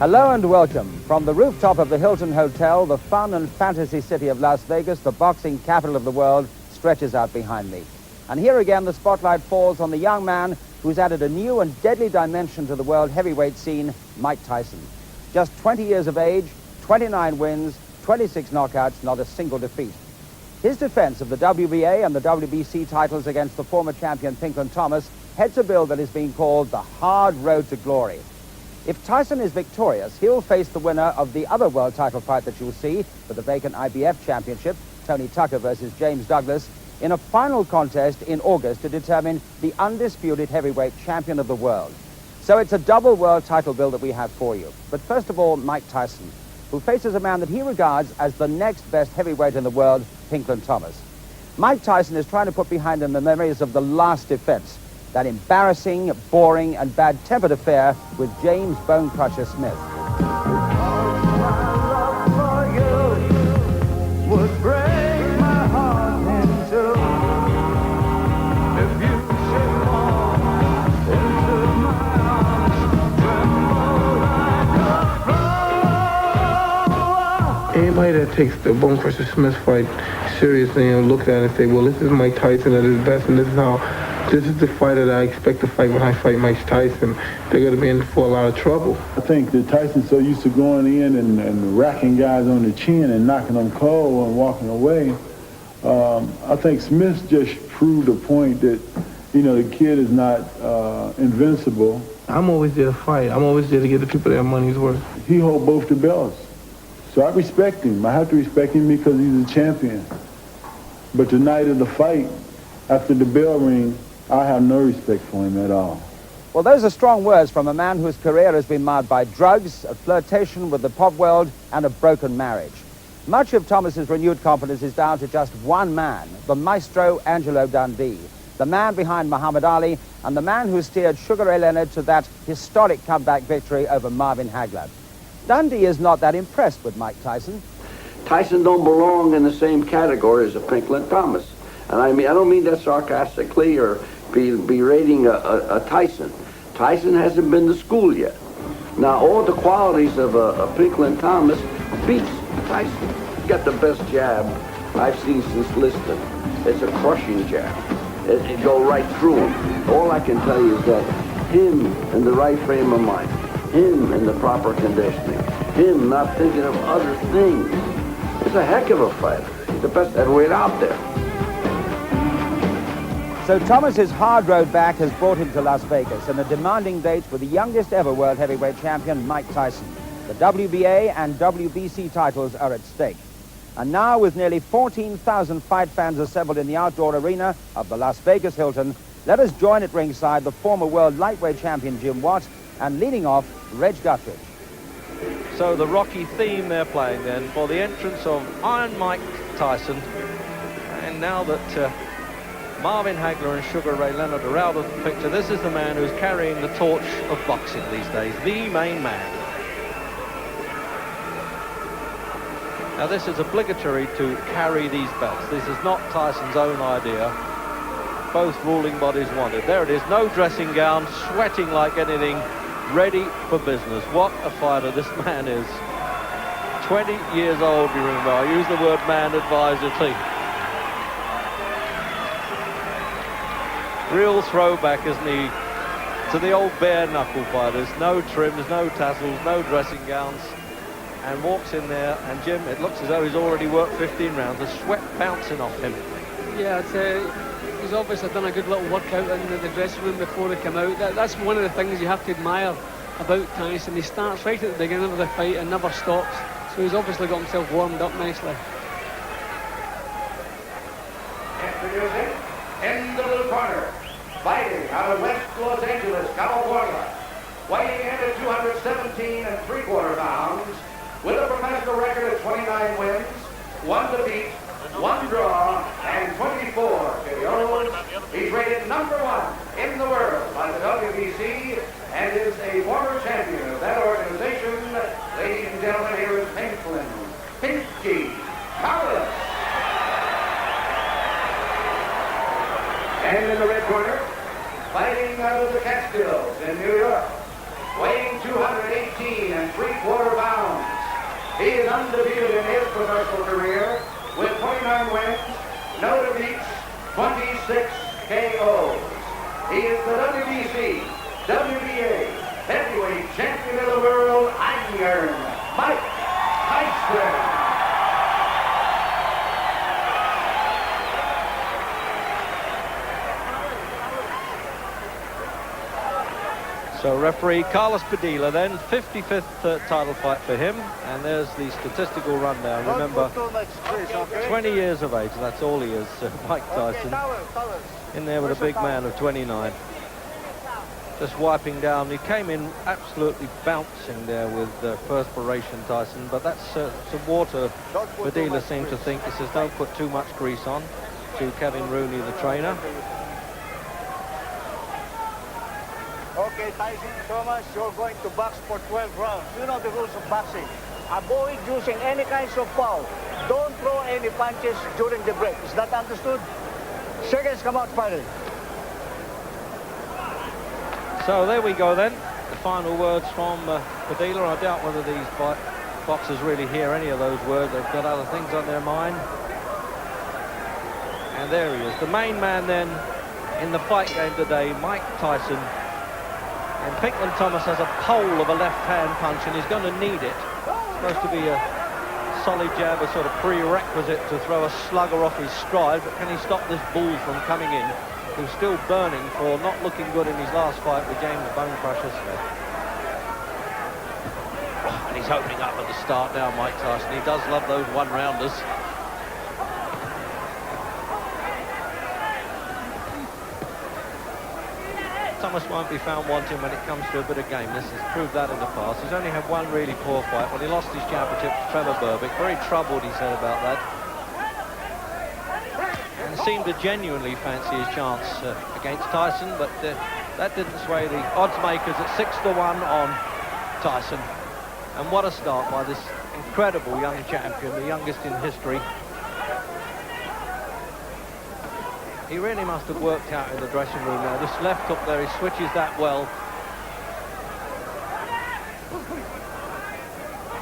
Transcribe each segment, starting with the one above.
Hello and welcome. From the rooftop of the Hilton Hotel, the fun and fantasy city of Las Vegas, the boxing capital of the world, stretches out behind me. And here again, the spotlight falls on the young man who's added a new and deadly dimension to the world heavyweight scene, Mike Tyson. Just 20 years of age, 29 wins, 26 knockouts, not a single defeat. His defense of the WBA and the WBC titles against the former champion Pinklon Thomas heads a bill that is being called the hard road to glory. If Tyson is victorious, he'll face the winner of the other world title fight that you'll see for the vacant IBF championship, Tony Tucker versus James Douglas, in a final contest in August to determine the undisputed heavyweight champion of the world. So it's a double world title bill that we have for you. But first of all, Mike Tyson, who faces a man that he regards as the next best heavyweight in the world, Pinklon Thomas. Mike Tyson is trying to put behind him the memories of the last defense, that embarrassing, boring, and bad-tempered affair with James Bone Crusher Smith. Anybody that takes the Bone Crusher Smith fight seriously and looks at it and say, well, this is Mike Tyson at his best, and this is the fighter that I expect to fight when I fight Mike Tyson, they're going to be in for a lot of trouble. I think that Tyson's so used to going in and racking guys on the chin and knocking them cold and walking away. I think Smith just proved a point that, you know, the kid is not invincible. I'm always there to fight. I'm always there to give the people their money's worth. He holds both the belts. So I respect him. I have to respect him because he's a champion. But the night of the fight, after the bell ring, I have no respect for him at all. Well, those are strong words from a man whose career has been marred by drugs, a flirtation with the pop world, and a broken marriage. Much of Thomas's renewed confidence is down to just one man, the maestro Angelo Dundee, the man behind Muhammad Ali, and the man who steered Sugar Ray Leonard to that historic comeback victory over Marvin Hagler. Dundee is not that impressed with Mike Tyson. Tyson don't belong in the same category as a Pinklon Thomas. And I don't mean that sarcastically or berating a Tyson. Tyson hasn't been to school yet. Now, all the qualities of a Pinklon Thomas beats Tyson. He's got the best jab I've seen since Liston. It's a crushing jab. It goes right through him. All I can tell you is that him in the right frame of mind, him in the proper conditioning, him not thinking of other things, is a heck of a fighter. He's the best heavyweight out there. So Thomas's hard road back has brought him to Las Vegas and a demanding date with the youngest ever world heavyweight champion, Mike Tyson. The WBA and WBC titles are at stake. And now, with nearly 14,000 fight fans assembled in the outdoor arena of the Las Vegas Hilton, let us join at ringside the former world lightweight champion Jim Watt and leading off, Reg Guthridge. So the Rocky theme they're playing then for the entrance of Iron Mike Tyson. And now that Marvin Hagler and Sugar Ray Leonard are out of the picture, this is the man who's carrying the torch of boxing these days, the main man. Now this is obligatory to carry these belts. This is not Tyson's own idea. Both ruling bodies want it. There it is, no dressing gown, sweating like anything, ready for business. What a fighter this man is. 20 years old, you remember. I use the word man advisedly. Real throwback, isn't he, to the old bare knuckle fighters. No trims, no tassels, no dressing gowns. And walks in there, and Jim, it looks as though he's already worked 15 rounds. The sweat bouncing off him. Yeah, he's obviously done a good little workout in the dressing room before they come out. That's one of the things you have to admire about Tyson. He starts right at the beginning of the fight and never stops. So he's obviously got himself warmed up nicely. Introducing, in the blue corner, fighting out of West Los Angeles, California, weighing in at 217 3/4 pounds, with a professional record of 29 wins, 1 defeat, 1 draw, and 24 KOs. He's rated #1 in the world by the WBC and is a former champion of that organization. Ladies and gentlemen, here is Pinklon Thomas. And in the red corner, fighting out of the Catskills in New York, weighing 218 3/4 undefeated in his professional career with 29 wins, no defeats, 26 KOs. He is the WBC, WBA, heavyweight champion of the world, Iron Mike Tyson. So referee Carlos Padilla then, 55th title fight for him, and there's the statistical rundown. Remember, 20 years of age, that's all he is, Mike Tyson, in there with a big man of 29. Just wiping down, he came in absolutely bouncing there with perspiration, Tyson, but that's some water. Padilla seemed to think. He says don't put too much grease on, to Kevin Rooney, the trainer. Okay, Tyson, Thomas, you're going to box for 12 rounds. You know the rules of boxing. Avoid using any kinds of foul. Don't throw any punches during the break. Is that understood? Seconds come out firing. So there we go then. The final words from Padilla. I doubt whether these boxers really hear any of those words. They've got other things on their mind. And there he is. The main man then in the fight game today, Mike Tyson. And Pinklon Thomas has a pole of a left-hand punch, and he's going to need it. It's supposed to be a solid jab, a sort of prerequisite to throw a slugger off his stride, but can he stop this bull from coming in, who's still burning for not looking good in his last fight with James Bone Crusher Smith? And he's opening up at the start now, Mike Tyson. He does love those one-rounders. Thomas won't be found wanting when it comes to a bit of gameness. He's proved that in the past. He's only had one really poor fight when he lost his championship to Trevor Berbick. Very troubled, he said, about that. And seemed to genuinely fancy his chance against Tyson, but that didn't sway the odds makers at 6-1 on Tyson. And what a start by this incredible young champion, the youngest in history. He really must have worked out in the dressing room now. This left hook there, he switches that well.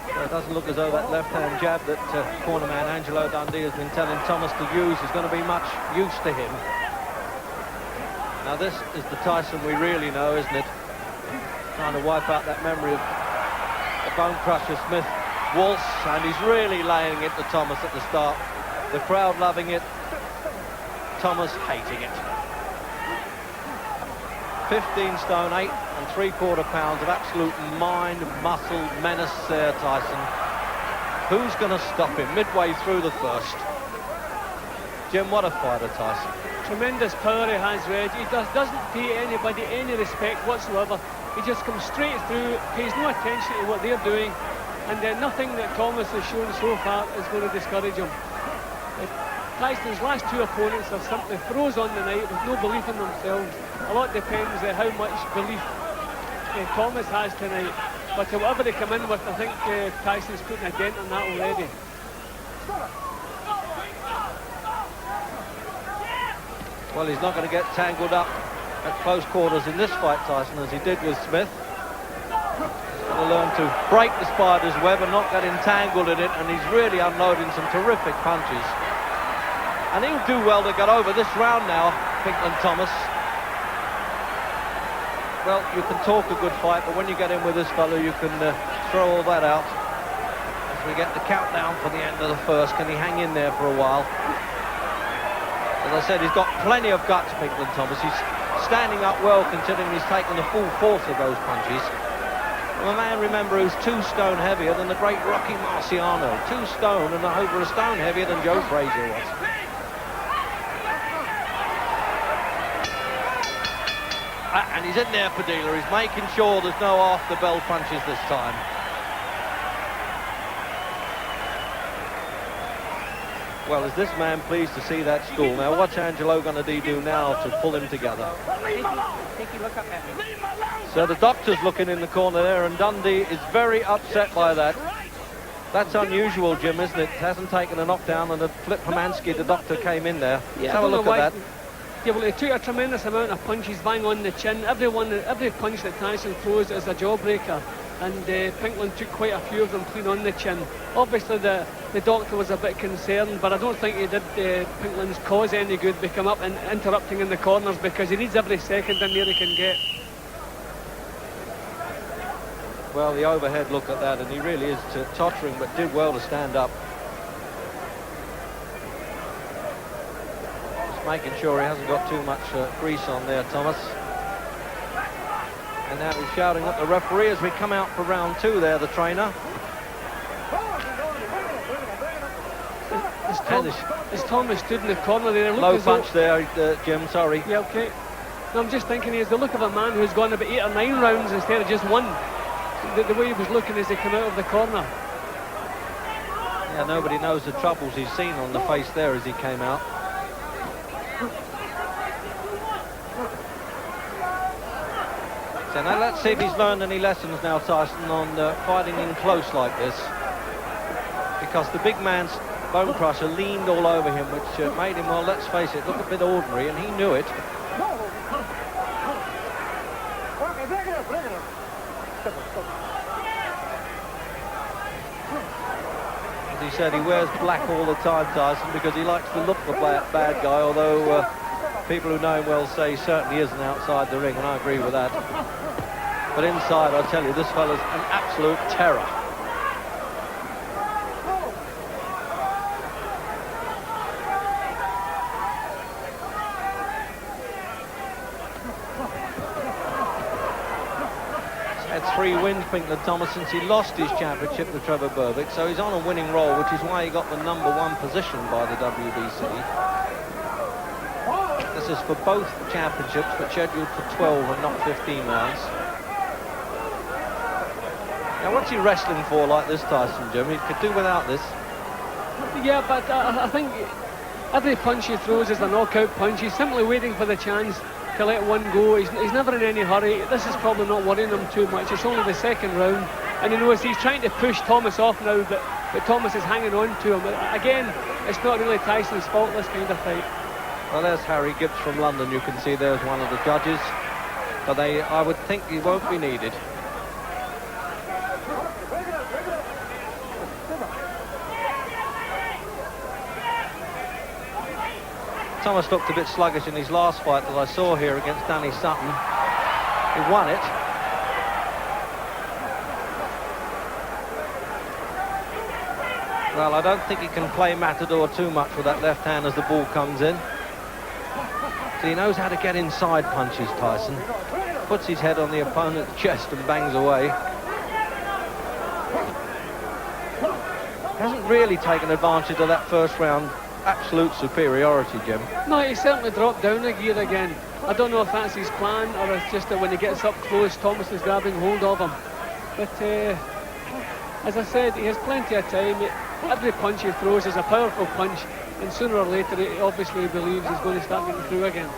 So it doesn't look as though that left-hand jab that cornerman Angelo Dundee has been telling Thomas to use is going to be much use to him. Now this is the Tyson we really know, isn't it? Trying to wipe out that memory of the Bone Crusher Smith waltz, and he's really laying it to Thomas at the start. The crowd loving it. Thomas hating it. 15 stone, 8 3/4 pounds of absolute mind, muscle, menace there, Tyson. Who's going to stop him midway through the first? Jim, what a fighter, Tyson. Tremendous power he has, Reg. He doesn't pay anybody any respect whatsoever. He just comes straight through, pays no attention to what they're doing, and nothing that Thomas has shown so far is going to discourage him. Tyson's last two opponents have simply froze on the night with no belief in themselves. A lot depends on how much belief Thomas has tonight. But whatever they come in with, I think Tyson's putting a dent on that already. Well, he's not going to get tangled up at close quarters in this fight, Tyson, as he did with Smith. He's going to learn to break the spider's web and not get entangled in it, and he's really unloading some terrific punches. And he'll do well to get over this round now, Pinklon Thomas. Well, you can talk a good fight, but when you get in with this fellow, you can throw all that out. As we get the countdown for the end of the first, can he hang in there for a while? As I said, he's got plenty of guts, Pinklon Thomas. He's standing up well, considering he's taken the full force of those punches. Well, a man, remember, who's 2 stone heavier than the great Rocky Marciano. 2 stone and over a stone heavier than Joe Frazier was. And he's in there, Padilla. He's making sure there's no after-bell punches this time. Well, is this man pleased to see that stool? Now, what's Angelo going to do now to pull him together? So the doctor's looking in the corner there, and Dundee is very upset by that. That's unusual, Jim, isn't it? Hasn't taken a knockdown, and Flip Pomansky, the doctor, came in there. Yeah. Let's have a look at that. Yeah, well, he took a tremendous amount of punches, bang on the chin. Every punch that Tyson throws is a jawbreaker. and Pinklon took quite a few of them clean on the chin. Obviously the doctor was a bit concerned, but I don't think he did Pinklon's cause any good by coming up and interrupting in the corners, because he needs every second in there he can get. Well, the overhead look at that, and he really is tottering, but did well to stand up. Just making sure he hasn't got too much grease on there, Thomas. And now he's shouting at the referee as we come out for round 2 there, the trainer. As Thomas stood in the corner there, low punch there, Jim, sorry. Yeah, okay. No, I'm just thinking he has the look of a man who's gone about 8 or 9 rounds instead of just 1. The way he was looking as he came out of the corner. Yeah, nobody knows the troubles he's seen on the face there as he came out. So now let's see if he's learned any lessons now, Tyson, on fighting in close like this. Because the big man's bone crusher leaned all over him, which made him, well, let's face it, look a bit ordinary, and he knew it. As he said, he wears black all the time, Tyson, because he likes to look the bad guy, although people who know him well say he certainly isn't outside the ring, and I agree with that. But inside, I tell you, this fella's an absolute terror. He's had 3 wins, Pinklon Thomas, since he lost his championship to Trevor Berbick, so he's on a winning roll, which is why he got the #1 position by the WBC. This is for both championships, but scheduled for 12 and not 15 rounds. Now, what's he wrestling for like this, Tyson, Jim? He could do without this. Yeah, but I think every punch he throws is a knockout punch. He's simply waiting for the chance to let one go. He's never in any hurry. This is probably not worrying him too much. It's only the 2nd round, and he knows he's trying to push Thomas off now, but Thomas is hanging on to him. Again, it's not really Tyson's fault, this kind of fight. Well, there's Harry Gibbs from London. You can see there's one of the judges, but I would think he won't be needed. Thomas looked a bit sluggish in his last fight that I saw here against Danny Sutton. He won it. Well, I don't think he can play Matador too much with that left hand as the ball comes in. So he knows how to get inside punches, Tyson. Puts his head on the opponent's chest and bangs away. Hasn't really taken advantage of that first round absolute superiority, Jim. No, he certainly dropped down a gear again. I don't know if that's his plan or it's just that when he gets up close, Thomas is grabbing hold of him. But as I said, he has plenty of time. Every punch he throws is a powerful punch, and sooner or later he obviously believes he's going to start getting through again.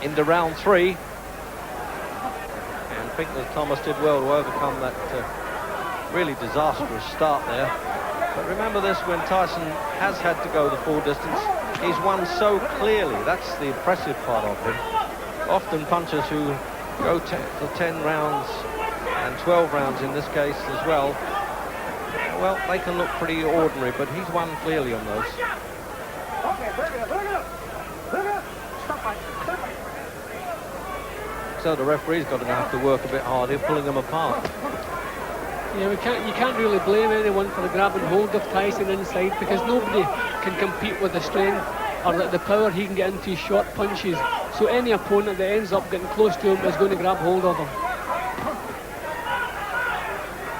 Into round 3, and Pinklon Thomas did well to overcome that really disastrous start there. But remember this, when Tyson has had to go the full distance, he's won so clearly. That's the impressive part of him. Often punchers who go for 10 rounds and 12 rounds in this case as well, well, they can look pretty ordinary, but he's won clearly on those. So the referee's going to have to work a bit harder, pulling them apart. Yeah, you can't really blame anyone for grabbing hold of Tyson inside, because nobody can compete with the strength or the power he can get into his short punches. So any opponent that ends up getting close to him is going to grab hold of him.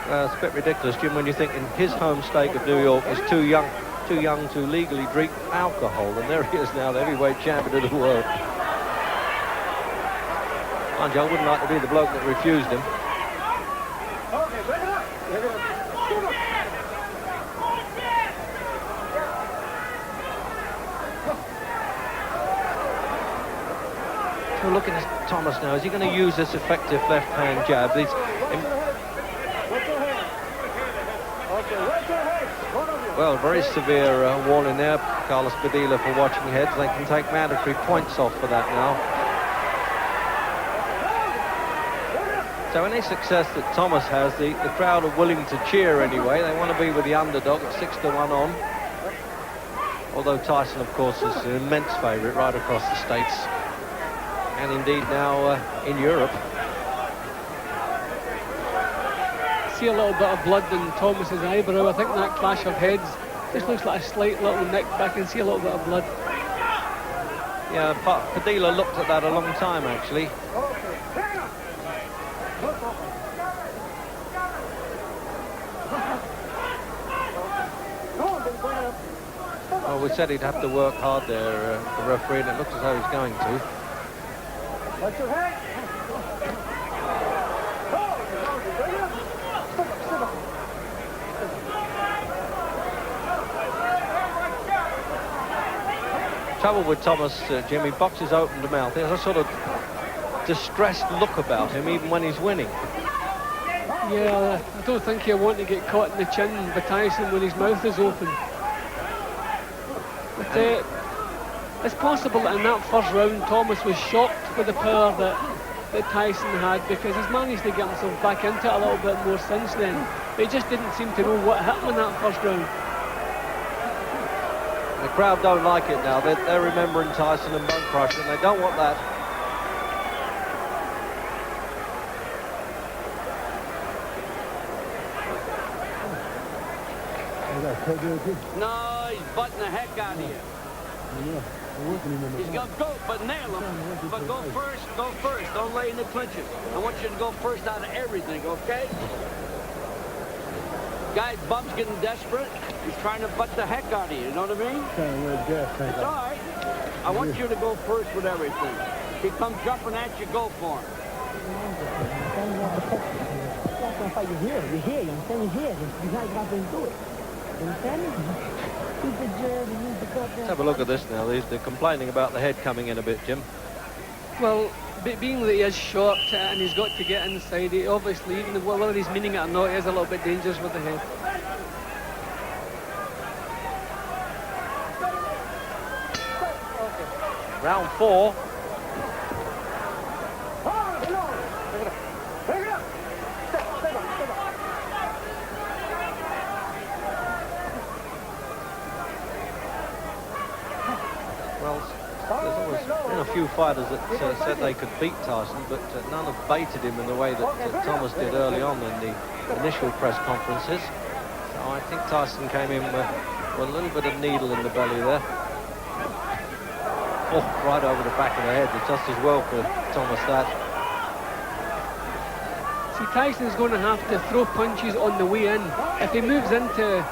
It's a bit ridiculous, Jim, when you think in his home state of New York is too young to legally drink alcohol, and there he is now, the heavyweight champion of the world. Mind you, I wouldn't like to be the bloke that refused him. So looking at Thomas now, is he going to use this effective left-hand jab? Well, very severe warning there, Carlos Padilla, for watching heads. They can take mandatory points off for that now. So any success that Thomas has, the crowd are willing to cheer anyway. They want to be with the underdog at 6-1 on. Although Tyson, of course, is an immense favourite right across the States. And indeed now in Europe. See a little bit of blood in Thomas's eyebrow. I think that clash of heads just looks like a slight little nick, but I can see a little bit of blood. Yeah, but Padilla looked at that a long time, actually. Well, we said he'd have to work hard there, the referee, and it looks as though he's going to. What's your head? Trouble with Thomas, Jimmy, boxes open to mouth. There's a sort of distressed look about him, even when he's winning. Yeah, I don't think he'll want to get caught in the chin by Tyson when his mouth is open. But it's possible that in that first round Thomas was shocked with the power that Tyson had, because he's managed to get himself back into it a little bit more since then. But he just didn't seem to know what hit him in that first round. The crowd don't like it now. They're remembering Tyson and Bone Crusher, and they don't want that. No, he's butting the heck out of you. He's going to go, but nail him. But go first. Don't lay in the clinches. I want you to go first out of everything, okay? Guy, Bub's getting desperate. He's trying to butt the heck out of you, you know what I mean? It's all right. I want you to go first with everything. If he comes jumping at you, go for him. You're here. You understand? You're here. You guys got to do it. You understand? Let's have a look at this now. They're complaining about the head coming in a bit, Jim. Well, being that he is short and he's got to get inside, he obviously, even whether he's meaning it or not, he is a little bit dangerous with the head. Round 4. A few fighters that said they could beat Tyson, but none have baited him in the way that Thomas did early on in the initial press conferences. So I think Tyson came in with a little bit of needle in the belly there. Oh, right over the back of the head. It's just as well for Thomas that. See, Tyson's going to have to throw punches on the way in. If he moves into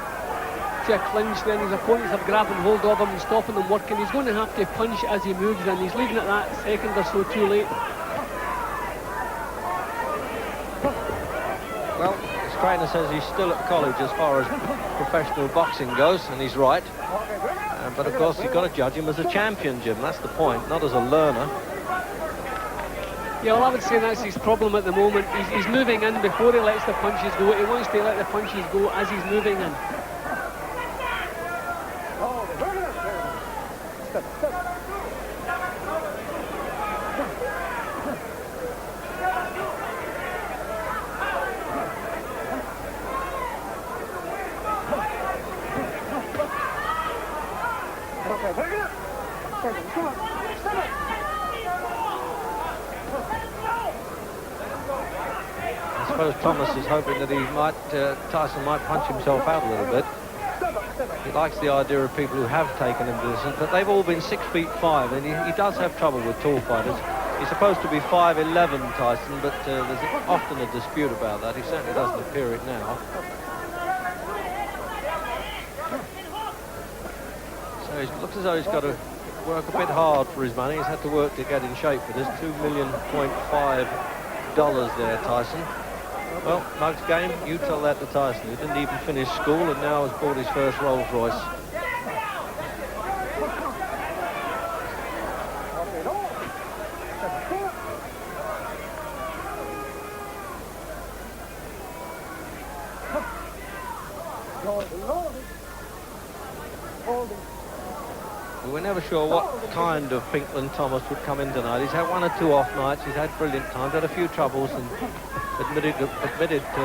a clinch, then his opponents have grabbing hold of him and stopping him working. He's going to have to punch as he moves in. He's leaving it that second or so too late. Well, his trainer says he's still at college as far as professional boxing goes, and he's right. But of course, you've got to judge him as a champion, Jim. That's the point, not as a learner. Yeah, well, I would say that's his problem at the moment. He's moving in before he lets the punches go. He wants to let the punches go as he's moving in. I suppose Thomas is hoping that Tyson might punch himself out a little bit. He likes the idea of people who have taken him to distance, but they've all been 6'5", and he does have trouble with tall fighters. He's supposed to be 5'11", Tyson, but there's often a dispute about that. He certainly doesn't appear it now. So it looks as though he's got to work a bit hard for his money. He's had to work to get in shape for this. $2.5 million there, Tyson. Well, Mug's game, you tell that to Tyson. He didn't even finish school and now has bought his first Rolls Royce. We were never sure what kind of Pinklon Thomas would come in tonight. He's had one or two off nights. He's had brilliant times, had a few troubles, and admitted to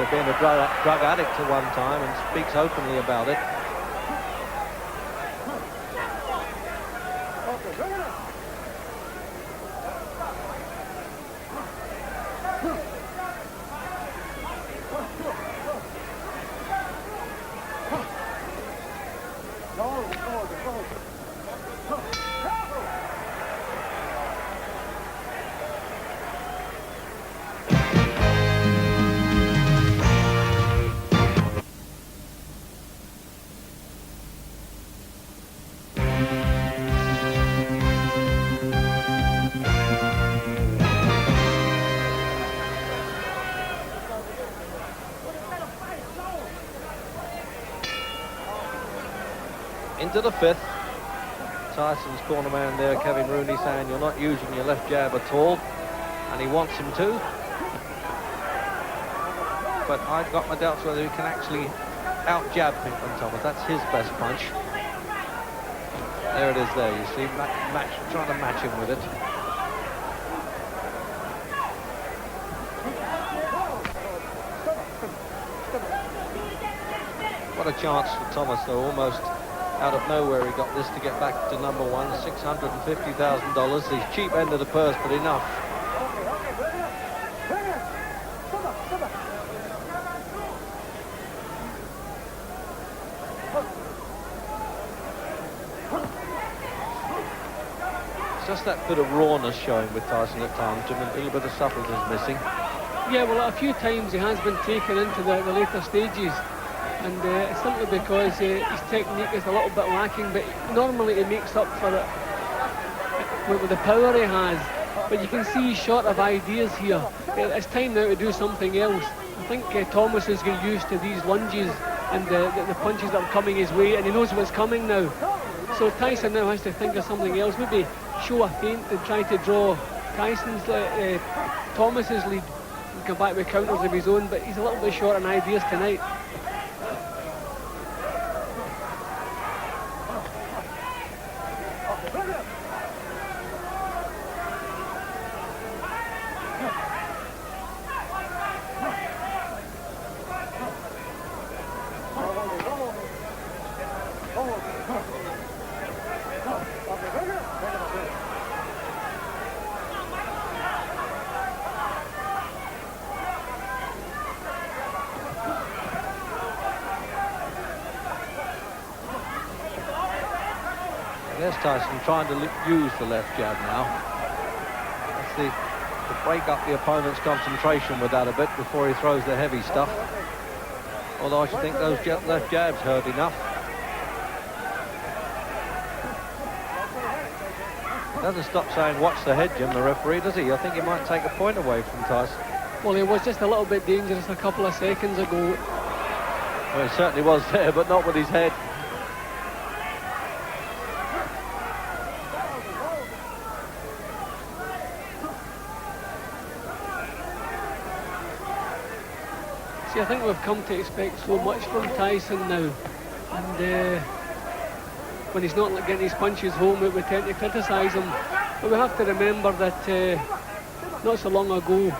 being a drug addict at one time, and speaks openly about it. Into the fifth. Tyson's corner man there, Kevin Rooney, saying you're not using your left jab at all, and he wants him to. But I've got my doubts whether he can actually out-jab Pinklon Thomas. That's his best punch. There it is there, you see, trying to match him with it. What a chance for Thomas, though, almost out of nowhere he got this to get back to number one, $650,000. The cheap end of the purse, but enough. It's just that bit of rawness showing with Tyson at times, Jim, and a little bit of subtlety is missing. Yeah, well, a few times he has been taken into the later stages. And simply because his technique is a little bit lacking, but normally he makes up for it with the power he has. But you can see he's short of ideas here. It's time now to do something else. I think Thomas is getting used to these lunges and the punches that are coming his way, and he knows what's coming now. So Tyson now has to think of something else, maybe show a feint and try to draw Thomas's lead and come back with counters of his own, but he's a little bit short on ideas tonight. There's Tyson trying to use the left jab now. That's to break up the opponent's concentration with that a bit before he throws the heavy stuff. Although I should think those left jabs hurt enough. Doesn't stop saying watch the head, Jim, the referee, does he? I think he might take a point away from Tyson. Well, he was just a little bit dangerous a couple of seconds ago. Well, he certainly was there, but not with his head. See, I think we've come to expect so much from Tyson now. And when he's not getting his punches home, we tend to criticise him. But we have to remember that not so long ago,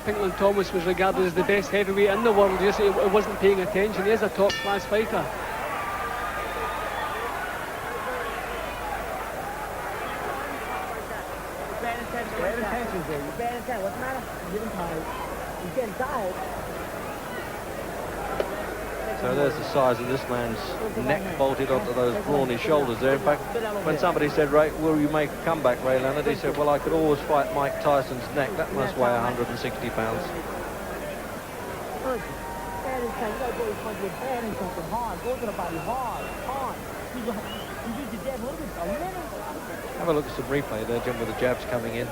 Pinklon Thomas was regarded as the best heavyweight in the world. Just he wasn't paying attention. He is a top-class fighter. Bad intentions there. You're bad intentions. What's the matter? I'm getting tired. He's getting tired. So there's the size of this man's neck bolted onto those brawny shoulders there. In fact, when somebody said, Ray, will you make a comeback, Ray Leonard? He said, well, I could always fight Mike Tyson's neck. That must weigh 160 pounds. Bad intent. You gotta go with punches bad intent and hard. Go to the body hard. You use your jab a little bit. A little. Have a look at some replay there, Jim, with the jabs coming in.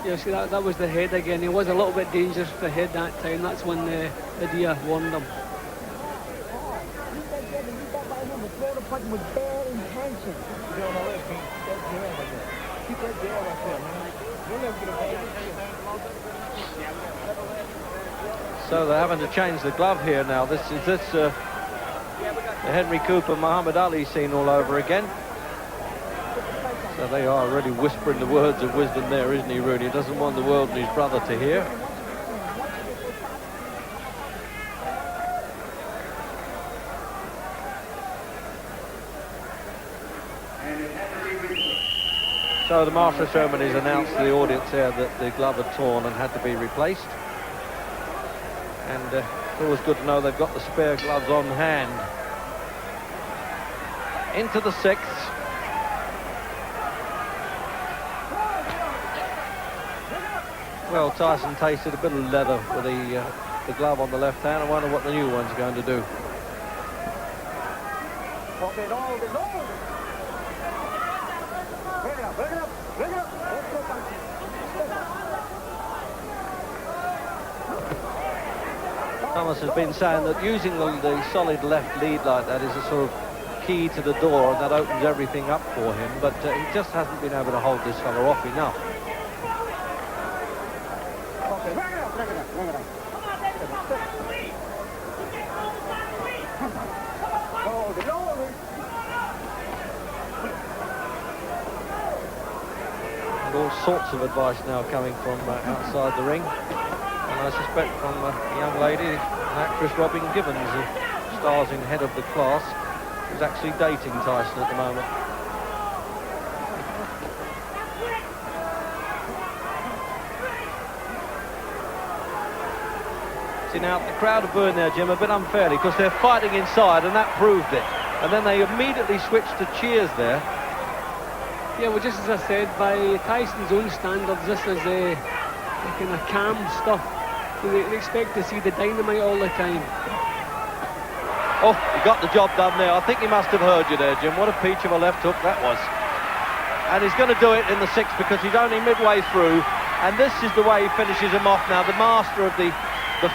Yeah, see, that was the head again. He was a little bit dangerous for the head that time. That's when the Dia warned him. Throw the punch with bad intention. Keep that jab up there, man. You'll never get a bad. So they're having to change the glove here now. This is the Henry Cooper, Muhammad Ali scene all over again. So they are really whispering the words of wisdom there, isn't he, Rooney? He doesn't want the world and his brother to hear. So the master of ceremonies announced to the audience there that the glove had torn and had to be replaced. And it's always good to know they've got the spare gloves on hand. Into the sixth. Well, Tyson tasted a bit of leather with the glove on the left hand. I wonder what the new one's going to do. Thomas has been saying that using the solid left lead like that is a sort of key to the door, and that opens everything up for him, but he just hasn't been able to hold this fella off enough. And all sorts of advice now coming from outside the ring. And I suspect from a young lady, an actress, Robin Gibbons, who stars in Head of the Class, who's actually dating Tyson at the moment. See, now the crowd are booing there, Jim, a bit unfairly, because they're fighting inside, and that proved it. And then they immediately switched to cheers there. Yeah, well, just as I said, by Tyson's own standards, this is kind of calm stuff. They expect to see the dynamite all the time. Oh, he got the job done there. I think he must have heard you there, Jim. What a peach of a left hook that was. And he's going to do it in the sixth because he's only midway through. And this is the way he finishes him off now. The master of the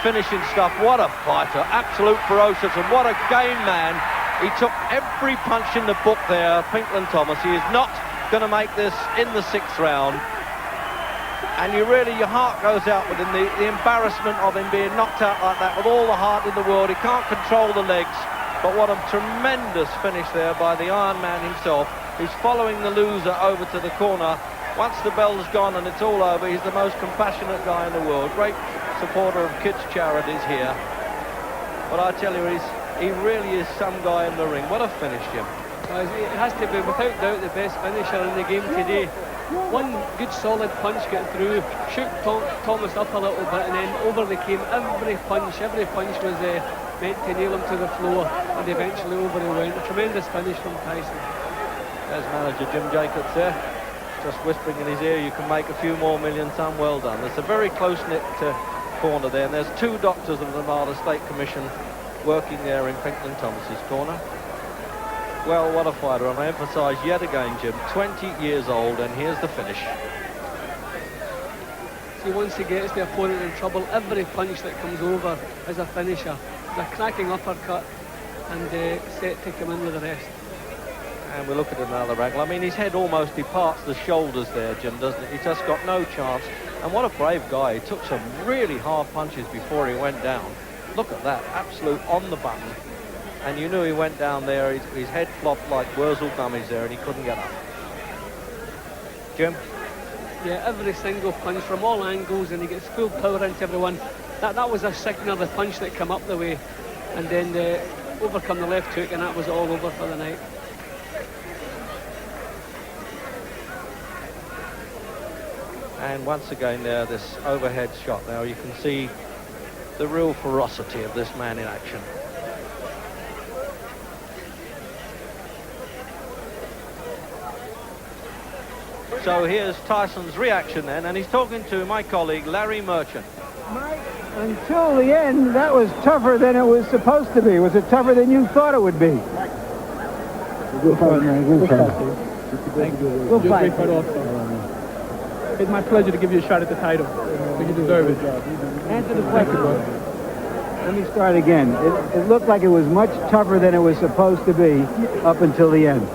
finishing stuff. What a fighter. Absolute ferocious. And what a game man. He took every punch in the book there, Pinklon Thomas. He is not going to make this in the sixth round. And your heart goes out with him. The embarrassment of him being knocked out like that with all the heart in the world. He can't control the legs. But what a tremendous finish there by the Iron Man himself. He's following the loser over to the corner. Once the bell's gone and it's all over, he's the most compassionate guy in the world. Great supporter of kids' charities here. But I tell you, he really is some guy in the ring. What a finish, Jim. It has to be, without doubt, the best finisher in the game today. One good solid punch got through, shook Thomas up a little bit, and then over they came. Every punch was meant to nail him to the floor, and eventually over he went. A tremendous finish from Tyson. There's manager Jim Jacobs there, just whispering in his ear, you can make a few more million, son, well done. It's a very close-knit corner there, and there's two doctors of the Nevada State Commission working there in Pinklon Thomas's corner. Well, what a fighter, and I emphasise yet again, Jim, 20 years old, and here's the finish. See, once he gets the opponent in trouble, every punch that comes over is a finisher. It's a cracking uppercut, and set to come in with the rest. And we look at another angle. I mean, his head almost departs the shoulders there, Jim, doesn't it? He's just got no chance. And what a brave guy. He took some really hard punches before he went down. Look at that, absolute on the button. And you knew he went down there, his head flopped like Wurzel gummies there, and he couldn't get up. Jim? Yeah, every single punch from all angles, and he gets full power into everyone. That was a signal, the punch that come up the way, and then overcome the left hook, and that was all over for the night. And once again there, this overhead shot now, you can see the real ferocity of this man in action. So here's Tyson's reaction then, and he's talking to my colleague Larry Merchant. Mike, until the end, that was tougher than it was supposed to be. Was it tougher than you thought it would be? Good fight, man. Good fight. Thank you. Good fight. It's my pleasure to give you a shot at the title. You deserve it. Answer the question. Let me start again. It looked like it was much tougher than it was supposed to be up until the end.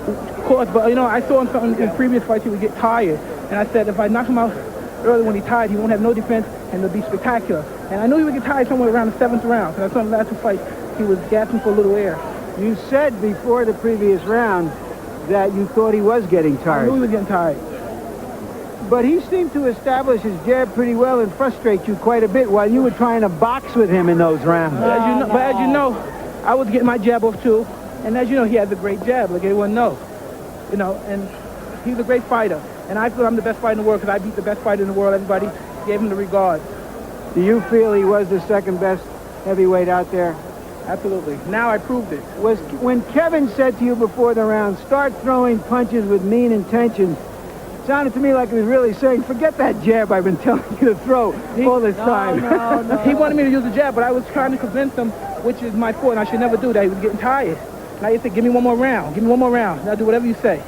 Of course, but you know, I saw in something in previous fights he would get tired, and I said if I knock him out early when he's tired, he won't have no defense, and it'll be spectacular. And I knew he would get tired somewhere around the 7th round. And I saw him last two fights, he was gasping for a little air. You said before the previous round that you thought he was getting I tired. knew he was getting tired. But he seemed to establish his jab pretty well and frustrate you quite a bit while you were trying to box with him in those rounds. But as you know, I was getting my jab off too. And as you know, he has a great jab, like everyone knows. You know, and he's a great fighter. And I feel I'm the best fighter in the world because I beat the best fighter in the world. Everybody gave him the regard. Do you feel he was the second best heavyweight out there? Absolutely. Now I proved it. Was when Kevin said to you before the round, start throwing punches with mean intentions, it sounded to me like he was really saying, forget that jab I've been telling you to throw all this time. No. He wanted me to use the jab, but I was trying to convince him, which is my fault, and I should never do that. He was getting tired. And I said, give me one more round. Give me one more round. And I'll do whatever you say.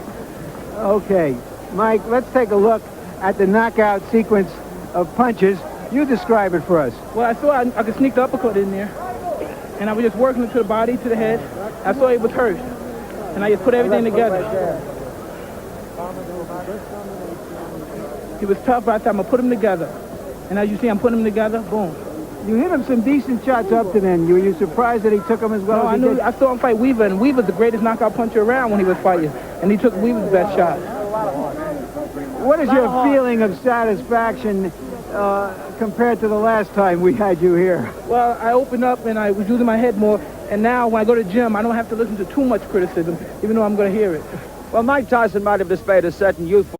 Okay. Mike, let's take a look at the knockout sequence of punches. You describe it for us. Well, I saw I could sneak the uppercut in there. And I was just working it to the body, to the head. I saw it was hurt. And I just put everything together. He was tough, but I thought I'm going to put him together. And as you see, I'm putting him together, boom. You hit him some decent shots up to then. Were you surprised that he took them as well No, as he did? I saw him fight Weaver, and Weaver's the greatest knockout puncher around when he was fighting. And he took Weaver's best shot. What is your feeling of satisfaction compared to the last time we had you here? Well, I opened up and I was using my head more, and now when I go to the gym, I don't have to listen to too much criticism, even though I'm going to hear it. Well, Mike Tyson might have displayed a certain youthful